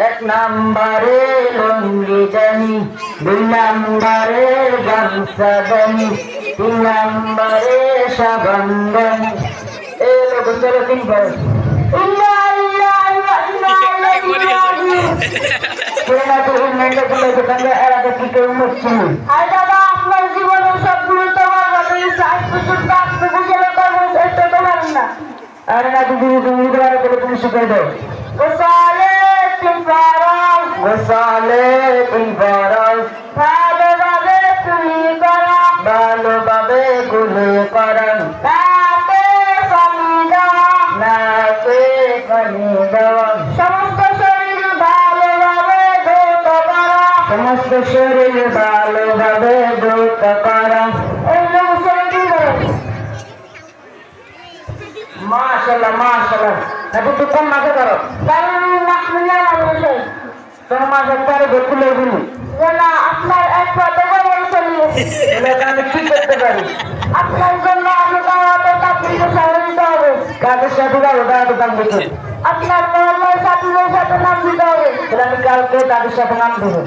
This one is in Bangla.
এক নাম্বারে লুঙ্গি জানি, দুই নাম্বারে গামছা জানি, তিন নাম্বারে সাবান জানি। এই লোক চলে তিন ভাই আপনার জীবনের সবগুলো তোমার না। আরে না দিদি তুমি তুমি শিখাই দাও। গোসালে তিন ফরজ, গোসালে তিন ফরজ, ভালোভাবে তুমি করো, ভালোভাবে গুলি করো, নাকে পানি দাও, নাকে পানি দাও, সমস্ত শরীর ভালোভাবে ধৌত করো, সমস্ত শরীর ভালোভাবে ধৌত করো। মাশাআল্লাহ মাশাআল্লাহ। এখন তো কোন মাঝে করো কারণ নাহমিয়া মানুষে তোর মাঝে পরে বকুলে দিন না আপনার এক পদে বলে চলি এটা আমি কি করতে পারি আপনার জন্য আমি গাওয়াতে তাবলিগে সহযোগিত হবে কাদের সাথে যাবো দাঁড়াতে দাম দেখে আপনার মহল্লার সাথে নাম দিতে হবে আমি কালকে তাদের সাথে নাম দেবো।